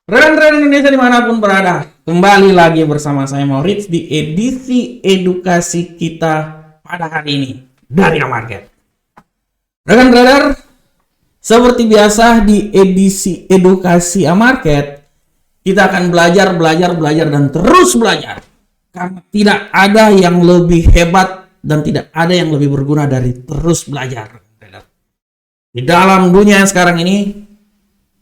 Rekan-rekan Indonesia dimanapun berada, kembali lagi bersama saya Maurits di edisi edukasi kita pada hari ini dari Market. Rekan trader, seperti biasa di edisi edukasi Market, kita akan belajar dan terus belajar. Karena tidak ada yang lebih hebat dan tidak ada yang lebih berguna dari terus belajar. Di dalam dunia yang sekarang ini,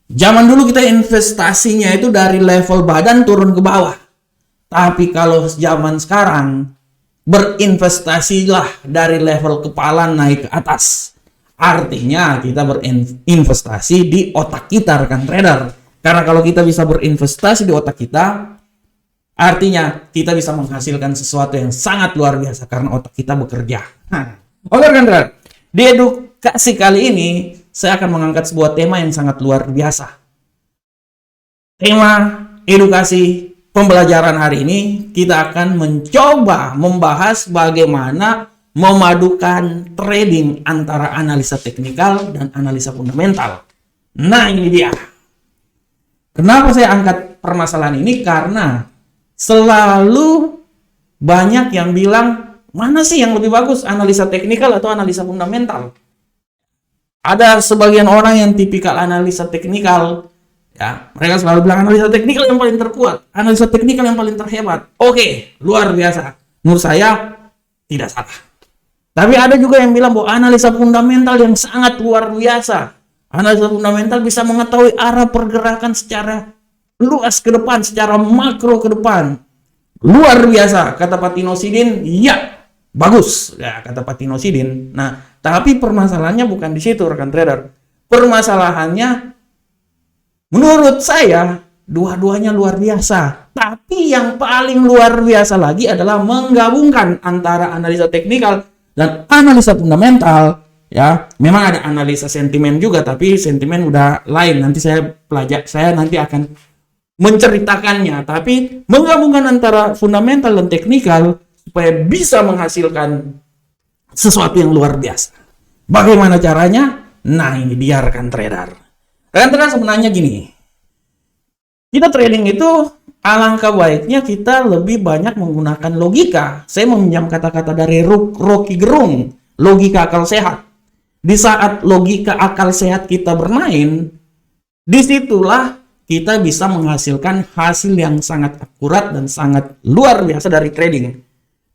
zaman dulu kita investasinya itu dari level badan turun ke bawah. Tapi kalau zaman sekarang, berinvestasilah dari level kepala naik ke atas. Artinya kita berinvestasi di otak kita, rekan trader. Karena kalau kita bisa berinvestasi di otak kita, artinya kita bisa menghasilkan sesuatu yang sangat luar biasa karena otak kita bekerja. Oke rekan trader, di edukasi kali ini saya akan mengangkat sebuah tema yang sangat luar biasa. Tema edukasi pembelajaran hari ini kita akan mencoba membahas bagaimana memadukan trading antara analisa teknikal dan analisa fundamental. Nah, ini dia. Kenapa saya angkat permasalahan ini? Karena selalu banyak yang bilang, mana sih yang lebih bagus, analisa teknikal atau analisa fundamental? Ada sebagian orang yang tipikal analisa teknikal, ya, mereka selalu bilang analisa teknikal yang paling terkuat, analisa teknikal yang paling terhebat. Oke, luar biasa. Menurut saya tidak salah. Tapi ada juga yang bilang bahwa analisa fundamental yang sangat luar biasa. Analisa fundamental bisa mengetahui arah pergerakan secara luas ke depan, secara makro ke depan. Luar biasa, kata Pak Tino Sidin. Ya, bagus, ya, kata Pak Tino Sidin. Nah, tapi permasalahannya bukan di situ, rekan trader. Permasalahannya, menurut saya, dua-duanya luar biasa. Tapi yang paling luar biasa lagi adalah menggabungkan antara analisa teknikal dan analisa fundamental. Ya, memang ada analisa sentimen juga, tapi sentimen udah lain. Nanti saya nanti akan menceritakannya. Tapi menggabungkan antara fundamental dan teknikal supaya bisa menghasilkan sesuatu yang luar biasa. Bagaimana caranya? Nah, ini dia rekan trader. Rekan trader sebenarnya gini. Kita trading itu alangkah baiknya kita lebih banyak menggunakan logika. Saya meminjam kata-kata dari Rocky Gerung, logika akal sehat. Di saat logika akal sehat kita bermain, disitulah kita bisa menghasilkan hasil yang sangat akurat dan sangat luar biasa dari trading.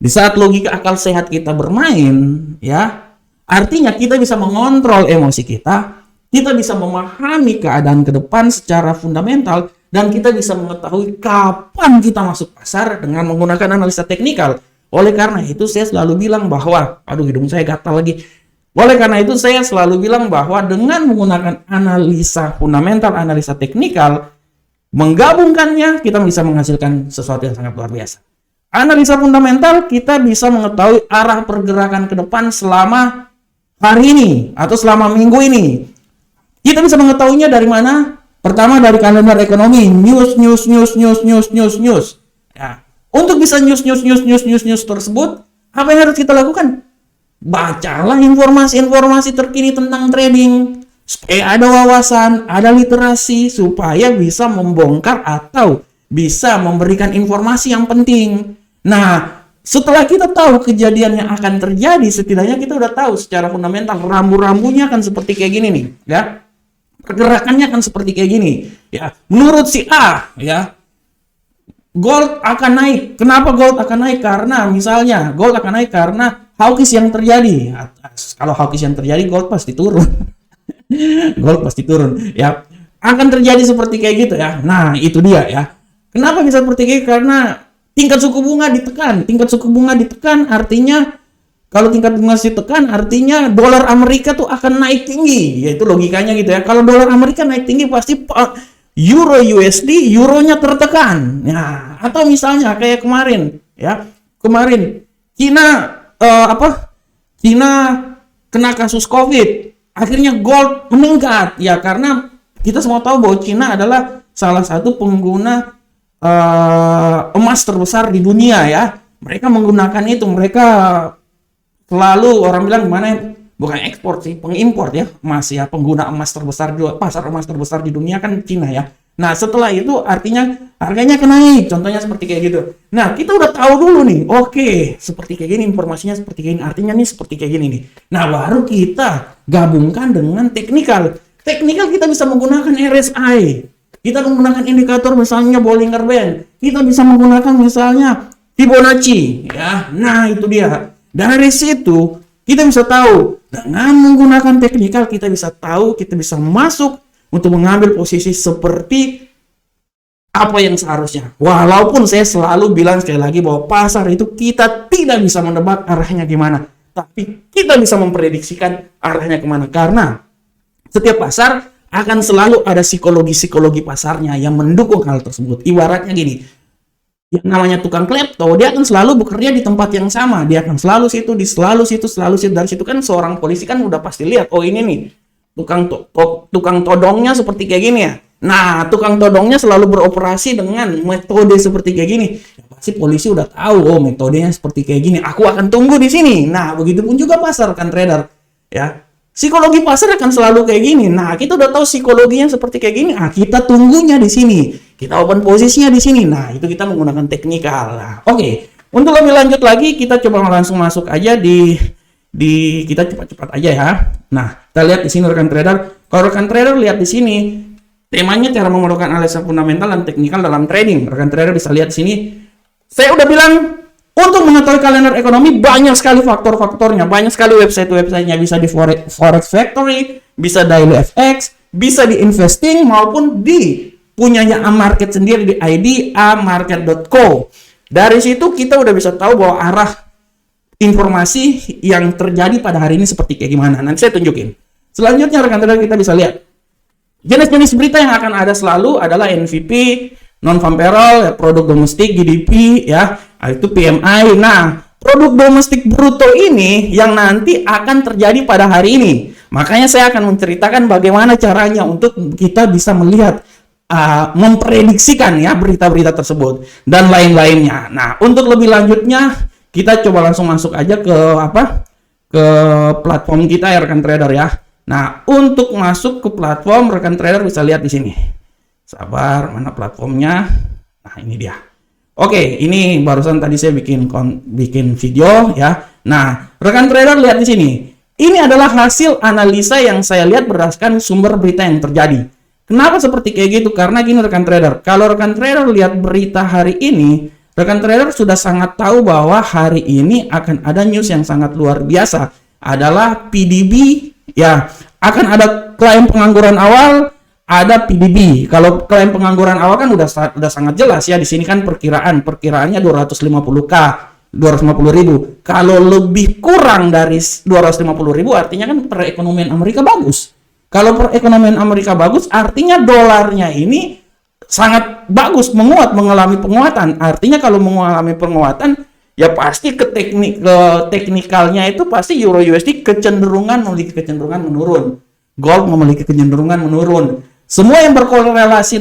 Di saat logika akal sehat kita bermain, ya, artinya kita bisa mengontrol emosi kita bisa memahami keadaan ke depan secara fundamental, dan kita bisa mengetahui kapan kita masuk pasar dengan menggunakan analisa teknikal. Oleh karena itu saya selalu bilang bahwa, aduh hidung saya gatal lagi. Oleh karena itu saya selalu bilang bahwa dengan menggunakan analisa fundamental, analisa teknikal, menggabungkannya kita bisa menghasilkan sesuatu yang sangat luar biasa. Analisa fundamental kita bisa mengetahui arah pergerakan ke depan selama hari ini atau selama minggu ini. Kita bisa mengetahuinya dari mana? Pertama dari kalender ekonomi, news. Ya. Untuk bisa news tersebut, apa yang harus kita lakukan? Bacalah informasi-informasi terkini tentang trading, supaya ada wawasan, ada literasi, supaya bisa membongkar atau bisa memberikan informasi yang penting. Nah, setelah kita tahu kejadian yang akan terjadi, setidaknya kita udah tahu secara fundamental rambu-rambunya akan seperti kayak gini nih, ya. Pergerakannya akan seperti kayak gini, ya. Menurut si A, ya, gold akan naik. Kenapa gold akan naik? Karena misalnya gold akan naik karena hawkish yang terjadi. Kalau hawkish yang terjadi, gold pasti turun. Gold pasti turun, ya. Akan terjadi seperti kayak gitu, ya. Nah, itu dia, ya. Kenapa bisa seperti itu? Karena tingkat suku bunga ditekan. Tingkat suku bunga ditekan artinya, kalau tingkat bunga ditekan artinya dolar Amerika tuh akan naik tinggi. Yaitu logikanya gitu, ya. Kalau dolar Amerika naik tinggi pasti euro USD, euronya tertekan. Ya, atau misalnya kayak kemarin, ya. Kemarin Cina Cina kena kasus Covid. Akhirnya gold meningkat. Ya, karena kita semua tahu bahwa Cina adalah salah satu pengguna emas terbesar di dunia, ya. Mereka menggunakan itu, mereka selalu orang bilang gimana, bukan ekspor sih, pengimpor ya emas, ya. Pengguna emas terbesar, pasar emas terbesar di dunia kan Cina, ya. Nah, setelah itu artinya harganya akan naik. Contohnya seperti kayak gitu. Nah, kita udah tahu dulu nih. Oke, seperti kayak gini informasinya seperti kayak gini. Artinya nih seperti kayak gini nih. Nah, baru kita gabungkan dengan teknikal. Teknikal kita bisa menggunakan RSI. Kita menggunakan indikator misalnya Bollinger Band. Kita bisa menggunakan misalnya Fibonacci, ya. Nah, itu dia. Dari situ kita bisa tahu dengan menggunakan teknikal kita bisa tahu, kita bisa masuk untuk mengambil posisi seperti apa yang seharusnya. Walaupun saya selalu bilang sekali lagi bahwa pasar itu kita tidak bisa menebak arahnya gimana, tapi kita bisa memprediksikan arahnya kemana. Karena setiap pasar akan selalu ada psikologi pasarnya yang mendukung hal tersebut. Ibaratnya gini, yang namanya tukang klepto, dia akan selalu bekerja di tempat yang sama. Dia akan selalu situ. Dari situ kan seorang polisi kan udah pasti lihat, oh ini nih, tukang todongnya seperti kayak gini ya. Nah, tukang todongnya selalu beroperasi dengan metode seperti kayak gini. Ya, pasti polisi udah tahu, oh metodenya seperti kayak gini. Aku akan tunggu di sini. Nah, begitupun juga pasar kan trader. Ya, psikologi pasar akan selalu kayak gini. Nah, kita udah tahu psikologinya seperti kayak gini. Nah, kita tunggunya di sini. Kita open posisinya di sini. Nah, itu kita menggunakan teknikal. Nah, oke. Untuk lebih lanjut lagi, kita coba langsung masuk aja di kita cepat-cepat aja ya. Nah, kita lihat di sini rekan trader. Kalau rekan trader lihat di sini, temanya cara memerlukan analisa fundamental dan teknikal dalam trading. Rekan trader bisa lihat di sini. Saya udah bilang untuk mengetahui kalender ekonomi banyak sekali faktor-faktornya, banyak sekali website-websitenya, bisa di Forex Factory, bisa Daily FX, bisa di investing maupun di punyanya Amarket sendiri di ID amarket.co. Dari situ kita udah bisa tahu bahwa arah informasi yang terjadi pada hari ini seperti kayak gimana. Nanti saya tunjukin. Selanjutnya rekan-rekan kita bisa lihat jenis-jenis berita yang akan ada selalu adalah NVP, non-farm payroll, ya, produk domestik, GDP, ya, itu PMI. Nah, produk domestik bruto ini yang nanti akan terjadi pada hari ini. Makanya saya akan menceritakan bagaimana caranya untuk kita bisa melihat, memprediksikan ya berita-berita tersebut dan lain-lainnya. Nah, untuk lebih lanjutnya kita coba langsung masuk aja ke ke platform kita ya rekan trader ya. Nah, untuk masuk ke platform rekan trader bisa lihat di sini. Sabar, mana platformnya? Nah, ini dia. Oke, ini barusan tadi saya bikin video ya. Nah, rekan trader lihat di sini. Ini adalah hasil analisa yang saya lihat berdasarkan sumber berita yang terjadi. Kenapa seperti kayak gitu? Karena gini rekan trader, kalau rekan trader lihat berita hari ini, rekan trader sudah sangat tahu bahwa hari ini akan ada news yang sangat luar biasa. Adalah PDB, ya, akan ada klaim pengangguran awal, ada PDB. Kalau klaim pengangguran awal kan udah sangat jelas ya. Di sini kan perkiraannya 250K, 250.000. Kalau lebih kurang dari 250.000 artinya kan perekonomian Amerika bagus. Kalau perekonomian Amerika bagus artinya dolarnya ini sangat bagus, mengalami penguatan. Artinya kalau mengalami penguatan ya pasti ke teknikalnya itu pasti Euro USD memiliki kecenderungan menurun. Gold memiliki kecenderungan menurun. Semua yang berkorelasi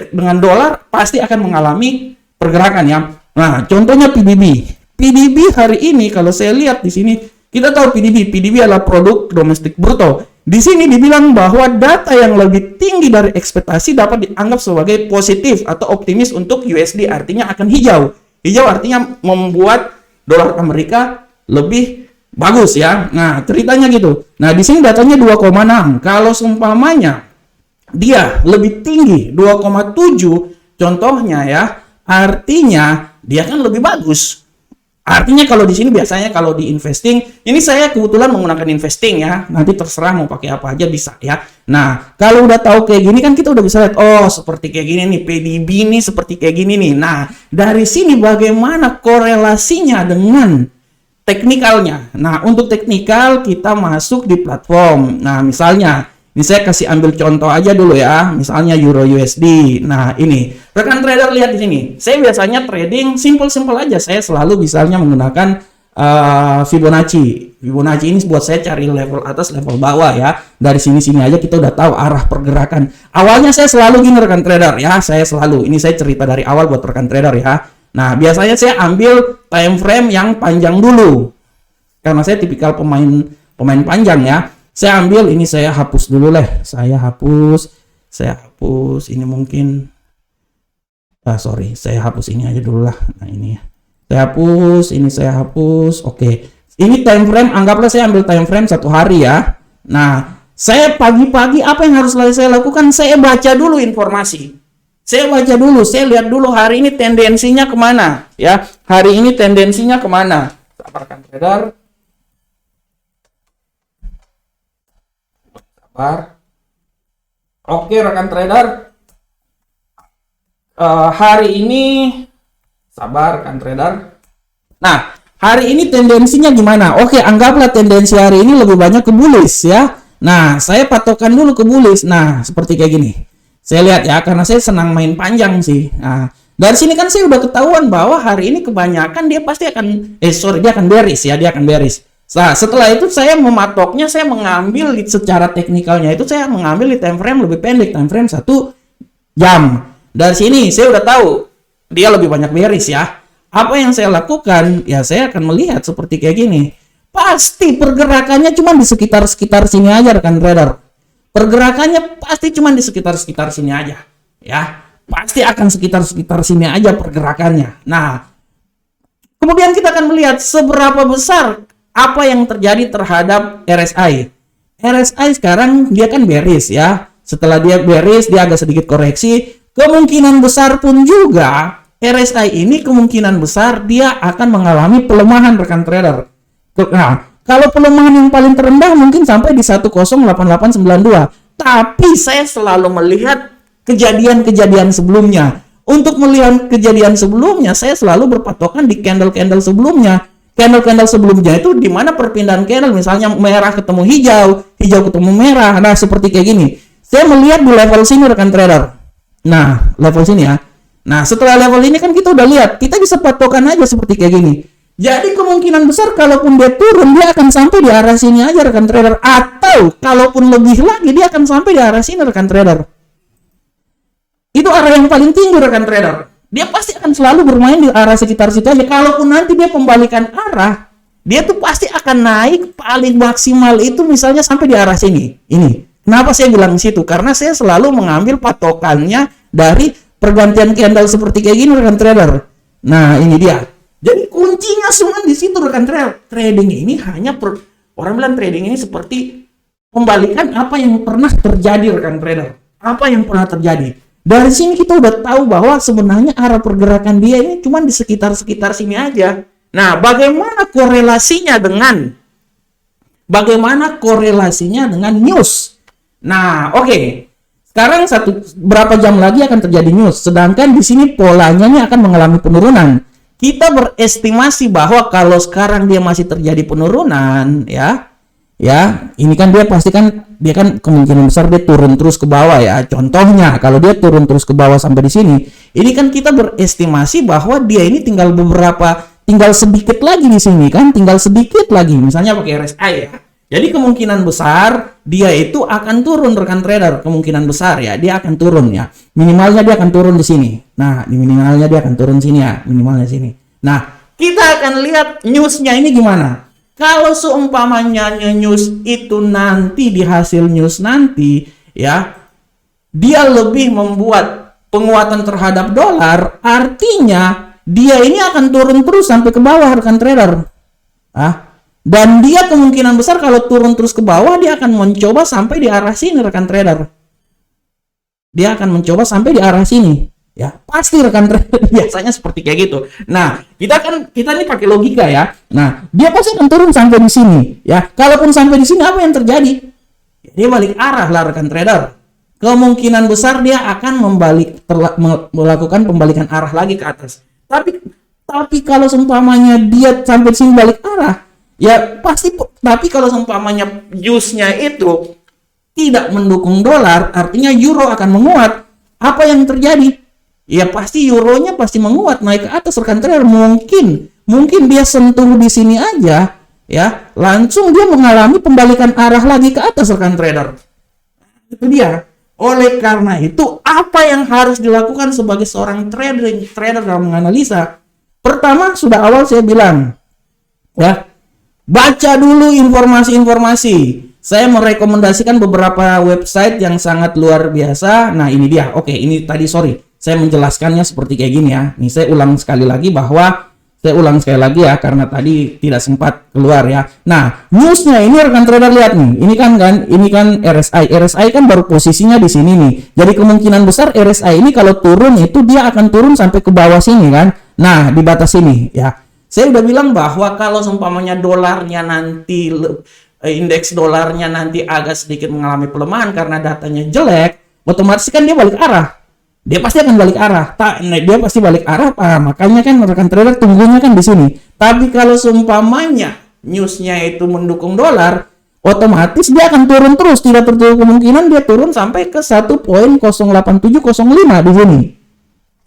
dengan dolar pasti akan mengalami pergerakan ya. Nah, contohnya PDB. PDB hari ini kalau saya lihat di sini, kita tahu PDB adalah produk domestik bruto. Di sini dibilang bahwa data yang lebih tinggi dari ekspektasi dapat dianggap sebagai positif atau optimis untuk USD, artinya akan hijau. Hijau artinya membuat dolar Amerika lebih bagus ya. Nah, ceritanya gitu. Nah, di sini datanya 2,6. Kalau seumpamanya dia lebih tinggi 2,7 contohnya ya, artinya dia kan lebih bagus. Artinya kalau di sini biasanya kalau di investing, ini saya kebetulan menggunakan investing ya. Nanti terserah mau pakai apa aja bisa ya. Nah, kalau udah tahu kayak gini kan kita udah bisa lihat, oh seperti kayak gini nih, PDB nih seperti kayak gini nih. Nah, dari sini bagaimana korelasinya dengan teknikalnya. Nah, untuk teknikal kita masuk di platform. Nah, misalnya ini saya kasih ambil contoh aja dulu ya, misalnya Euro USD. Nah, ini rekan trader lihat di sini. Saya biasanya trading simple aja. Saya selalu misalnya menggunakan Fibonacci. Fibonacci ini buat saya cari level atas, level bawah ya. Dari sini aja kita udah tahu arah pergerakan. Awalnya saya selalu gini rekan trader ya. Ini saya cerita dari awal buat rekan trader ya. Nah, biasanya saya ambil time frame yang panjang dulu. Karena saya tipikal pemain panjang ya. Saya ambil ini, saya hapus dulu lah. Saya hapus hapus ini mungkin. Sorry, saya hapus ini aja dulu lah. Nah ini ya. Saya hapus, ini saya hapus. Oke. Ini time frame, anggaplah saya ambil time frame 1 hari ya. Nah, saya pagi-pagi apa yang harus saya lakukan? Saya baca dulu informasi. Saya baca dulu, saya lihat dulu hari ini tendensinya kemana. Ya, hari ini tendensinya kemana. Sabarkan trader. Sabar. Oke, rekan trader. Hari ini sabar kan trader. Nah, hari ini tendensinya gimana? Oke, anggaplah tendensi hari ini lebih banyak ke bullish ya. Nah, saya patokan dulu ke bullish. Nah, seperti kayak gini. Saya lihat ya, karena saya senang main panjang sih. Nah, dari sini kan saya udah ketahuan bahwa hari ini kebanyakan dia pasti akan dia akan bearish ya, dia akan bearish. Nah, setelah itu saya mematoknya, saya mengambil secara teknikalnya itu saya mengambil di time frame lebih pendek, time frame 1 jam. Dari sini saya udah tahu dia lebih banyak bearish ya. Apa yang saya lakukan? Ya saya akan melihat seperti kayak gini. Pasti pergerakannya cuma di sekitar sini aja rekan trader. Pergerakannya pasti cuma di sekitar sini aja. Ya, pasti akan sekitar sini aja pergerakannya. Nah, kemudian kita akan melihat seberapa besar apa yang terjadi terhadap RSI. RSI sekarang dia kan bearish ya. Setelah dia bearish, dia agak sedikit koreksi. Kemungkinan besar pun juga RSI ini kemungkinan besar dia akan mengalami pelemahan rekan trader. Nah, kalau pelemahan yang paling terendah mungkin sampai di 108892. Tapi saya selalu melihat kejadian-kejadian sebelumnya. Untuk melihat kejadian sebelumnya, saya selalu berpatokan di candle-candle sebelumnya. Candle-candle sebelumnya itu di mana perpindahan candle, misalnya merah ketemu hijau, hijau ketemu merah. Nah, seperti kayak gini. Saya melihat di level sini rekan trader. Nah, level sini ya. Nah, setelah level ini kan kita udah lihat, kita bisa patokan aja seperti kayak gini. Jadi kemungkinan besar kalaupun dia turun, dia akan sampai di arah sini aja rekan trader. Atau kalaupun lebih lagi, dia akan sampai di arah sini rekan trader. Itu arah yang paling tinggi rekan trader. Dia pasti akan selalu bermain di arah sekitar situ aja. Kalaupun nanti dia pembalikan arah, dia tuh pasti akan naik paling maksimal itu misalnya sampai di arah sini. Ini. Kenapa saya bilang situ? Karena saya selalu mengambil patokannya dari pergantian candle seperti kayak gini rekan trader. Nah, ini dia. Jadi kuncinya semua di situ rekan trader. Trading ini hanya orang bilang trading ini seperti pembalikan apa yang pernah terjadi rekan trader. Apa yang pernah terjadi. Dari sini kita udah tahu bahwa sebenarnya arah pergerakan dia ini cuma di sekitar sini aja. Nah, bagaimana korelasinya dengan news? Nah, oke. Sekarang berapa jam lagi akan terjadi news. Sedangkan di sini polanya ini akan mengalami penurunan. Kita berestimasi bahwa kalau sekarang dia masih terjadi penurunan, ya, ini kan dia pasti kan dia kan kemungkinan besar dia turun terus ke bawah ya. Contohnya kalau dia turun terus ke bawah sampai di sini, ini kan kita berestimasi bahwa dia ini tinggal sedikit lagi di sini kan, tinggal sedikit lagi. Misalnya pakai RSI ya. Jadi kemungkinan besar dia itu akan turun rekan trader. Kemungkinan besar ya dia akan turun ya. Minimalnya dia akan turun di sini. Nah, di minimalnya dia akan turun sini ya. Minimalnya sini. Nah, kita akan lihat newsnya ini gimana. Kalau seumpamanya news itu nanti di hasil news nanti ya, dia lebih membuat penguatan terhadap dolar, artinya dia ini akan turun terus sampai ke bawah rekan trader. Dan dia kemungkinan besar kalau turun terus ke bawah, dia akan mencoba sampai di arah sini rekan trader. Dia akan mencoba sampai di arah sini. Ya, pasti rekan trader biasanya seperti kayak gitu. Nah, kita ini pakai logika ya. Nah, dia pasti akan turun sampai di sini. Ya, kalaupun sampai di sini apa yang terjadi? Dia balik arah lah rekan trader. Kemungkinan besar dia akan melakukan pembalikan arah lagi ke atas. Tapi kalau seumpamanya dia sampai sini balik arah, ya pasti. Tapi kalau seumpamanya news-nya itu tidak mendukung dolar, artinya euro akan menguat. Apa yang terjadi? Ya pasti euronya pasti menguat naik ke atas rekan trader. Mungkin dia sentuh di sini aja, ya langsung dia mengalami pembalikan arah lagi ke atas rekan trader. Itu dia. Oleh karena itu, apa yang harus dilakukan sebagai seorang trader dalam menganalisa? Pertama, sudah awal saya bilang, ya, baca dulu informasi-informasi. saya merekomendasikan beberapa website yang sangat luar biasa. Nah, ini dia. Oke, ini tadi saya menjelaskannya seperti kayak gini ya. Nih saya ulang sekali lagi karena tadi tidak sempat keluar ya. Nah, newsnya ini rekan trader lihat nih. Ini kan RSI. RSI kan baru posisinya di sini nih. Jadi kemungkinan besar RSI ini kalau turun itu dia akan turun sampai ke bawah sini kan. Nah, di batas ini ya. Saya udah bilang bahwa kalau seumpamanya dolarnya nanti indeks dolarnya nanti agak sedikit mengalami pelemahan karena datanya jelek, otomatis kan dia balik arah. Dia pasti akan balik arah. Dia pasti balik arah. Makanya kan rekan trader tunggunya kan di sini. Tapi kalau seumpamanya newsnya itu mendukung dolar, otomatis dia akan turun terus. Tidak tertutup kemungkinan dia turun sampai ke 1.08705 di sini.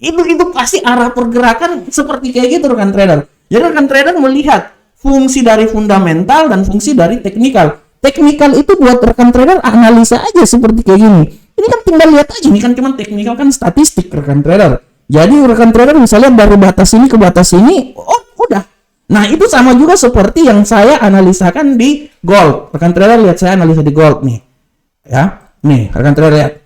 Itu pasti arah pergerakan seperti kayak gitu rekan trader. Jadi rekan trader melihat fungsi dari fundamental dan fungsi dari teknikal. Teknikal itu buat rekan trader analisa aja seperti kayak gini. Ini kan tinggal lihat aja, ini kan cuma teknikal kan statistik rekan trader. Jadi rekan trader bisa lihat dari batas ini ke batas ini, udah. Nah, itu sama juga seperti yang saya analisakan di gold. Rekan trader lihat saya analisa di gold nih. Ya. Nih, rekan trader lihat.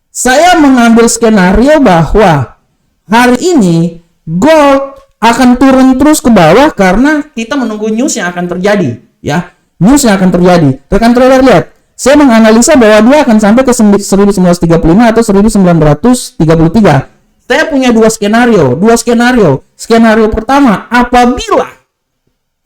Saya mengambil skenario bahwa hari ini gold akan turun terus ke bawah karena kita menunggu news yang akan terjadi, ya. News yang akan terjadi. Rekan trader lihat. Saya menganalisa bahwa dia akan sampai ke 1935 atau 1933. Saya punya dua skenario. Skenario pertama, apabila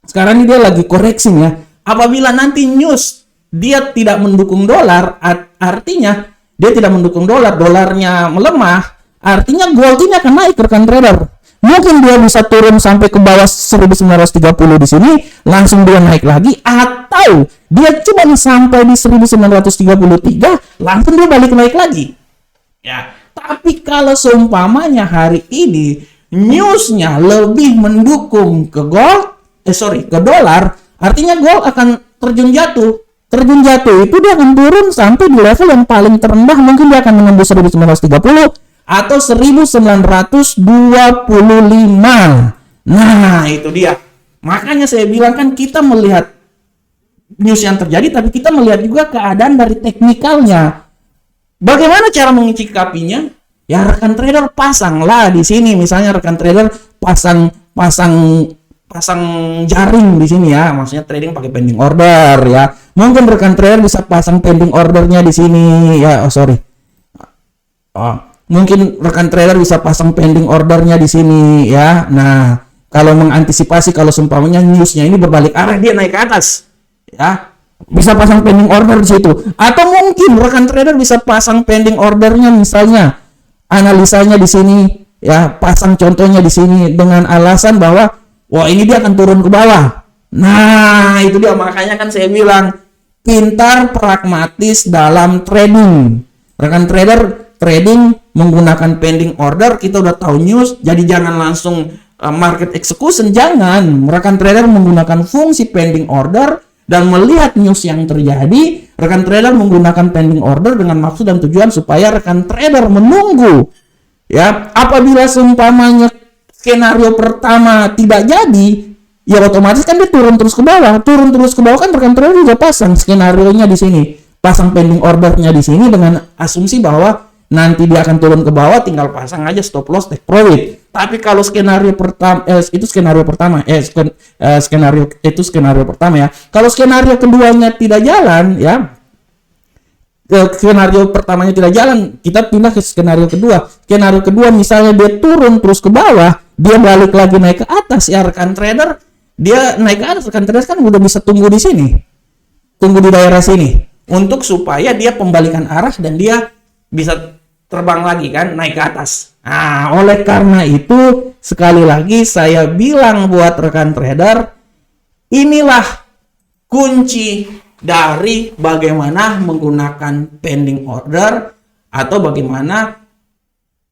sekarang ini dia lagi koreksi ya. Apabila nanti news dia tidak mendukung dolar, artinya dia tidak mendukung dolar, dolarnya melemah, artinya gold ini akan naik rekan trader. Mungkin dia bisa turun sampai ke bawah 1930 di sini, langsung dia naik lagi, atau dia cuma sampai di 1933, langsung dia balik naik lagi. Ya, tapi kalau seumpamanya hari ini newsnya lebih mendukung ke dolar, artinya gold akan terjun jatuh. Terjun jatuh itu dia akan turun sampai di level yang paling terendah, mungkin dia akan menembus 1930 atau 1925. Nah, itu dia. Makanya saya bilang kan kita melihat news yang terjadi, tapi kita melihat juga keadaan dari teknikalnya. Bagaimana cara menyikapinya? Ya rekan trader pasanglah di sini. Misalnya rekan trader pasang jaring di sini ya. Maksudnya trading pakai pending order ya. Mungkin rekan trader bisa pasang pending ordernya di sini ya. Mungkin rekan trader bisa pasang pending ordernya di sini ya. Nah, kalau mengantisipasi kalau seumpamanya newsnya ini berbalik arah dia naik ke atas, ya bisa pasang pending order di situ. Atau mungkin rekan trader bisa pasang pending ordernya misalnya analisanya di sini, ya pasang contohnya di sini dengan alasan bahwa wah ini dia akan turun ke bawah. Nah, itu dia makanya kan saya bilang pintar pragmatis dalam trading. Rekan trader trading menggunakan pending order, kita udah tahu news, jadi jangan langsung market execution, jangan. Rekan trader menggunakan fungsi pending order dan melihat news yang terjadi, rekan trader menggunakan pending order dengan maksud dan tujuan supaya rekan trader menunggu. Ya, apabila seumpamanya skenario pertama tidak jadi, ya otomatis kan dia turun terus ke bawah. Turun terus ke bawah kan rekan trader juga pasang skenario-nya di sini. Pasang pending order-nya di sini dengan asumsi bahwa nanti dia akan turun ke bawah, tinggal pasang aja stop loss, take profit. Tapi kalau skenario pertama skenario pertama ya. Kalau skenario keduanya tidak jalan ya. Skenario pertamanya tidak jalan, kita pindah ke skenario kedua. Skenario kedua misalnya dia turun terus ke bawah, dia balik lagi naik ke atas ya rekan trader, dia naik ke atas, rekan trader kan udah bisa tunggu di sini. Tunggu di daerah sini untuk supaya dia pembalikan arah dan dia bisa terbang lagi kan, naik ke atas. Nah, oleh karena itu sekali lagi saya bilang buat rekan trader, inilah kunci dari bagaimana menggunakan pending order atau bagaimana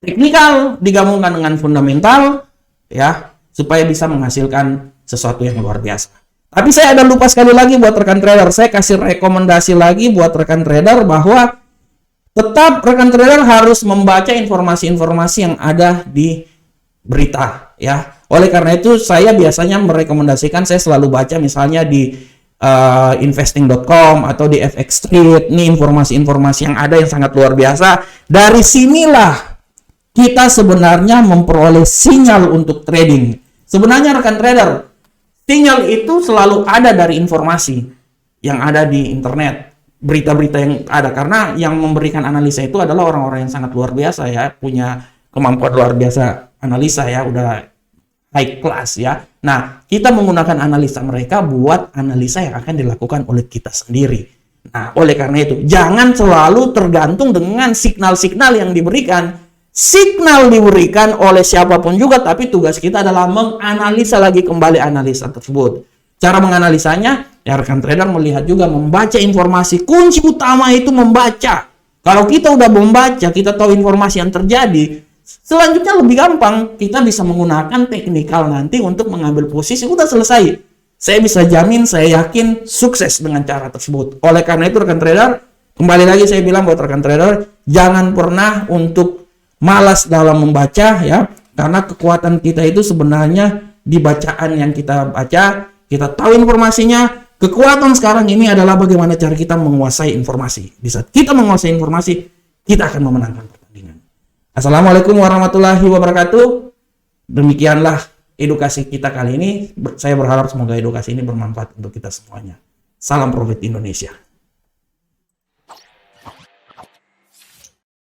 teknikal digabungkan dengan fundamental ya, supaya bisa menghasilkan sesuatu yang luar biasa. Tapi saya ada lupa sekali lagi buat rekan trader, saya kasih rekomendasi lagi buat rekan trader bahwa tetap rekan trader harus membaca informasi-informasi yang ada di berita ya. Oleh karena itu saya biasanya merekomendasikan, saya selalu baca misalnya di investing.com atau di FX Street. Ini informasi-informasi yang ada yang sangat luar biasa. Dari sinilah kita sebenarnya memperoleh sinyal untuk trading. Sebenarnya rekan trader, sinyal itu selalu ada dari informasi yang ada di internet, berita-berita yang ada, karena yang memberikan analisa itu adalah orang-orang yang sangat luar biasa ya, punya kemampuan luar biasa analisa ya, udah high class ya. Nah, kita menggunakan analisa mereka buat analisa yang akan dilakukan oleh kita sendiri. Nah, oleh karena itu, jangan selalu tergantung dengan signal-signal yang diberikan. Signal diberikan oleh siapapun juga, tapi tugas kita adalah menganalisa lagi kembali analisa tersebut. Cara menganalisanya, ya rekan trader melihat juga, membaca informasi. Kunci utama itu membaca. Kalau kita udah membaca, kita tahu informasi yang terjadi, selanjutnya lebih gampang. Kita bisa menggunakan teknikal nanti untuk mengambil posisi, udah selesai. Saya bisa jamin, saya yakin sukses dengan cara tersebut. Oleh karena itu rekan trader, kembali lagi saya bilang buat rekan trader, jangan pernah untuk malas dalam membaca ya, karena kekuatan kita itu sebenarnya di bacaan yang kita baca, kita tahu informasinya. Kekuatan sekarang ini adalah bagaimana cara kita menguasai informasi. Di saat kita menguasai informasi, kita akan memenangkan pertandingan. Assalamualaikum warahmatullahi wabarakatuh. Demikianlah edukasi kita kali ini. Saya berharap semoga edukasi ini bermanfaat untuk kita semuanya. Salam Profit Indonesia.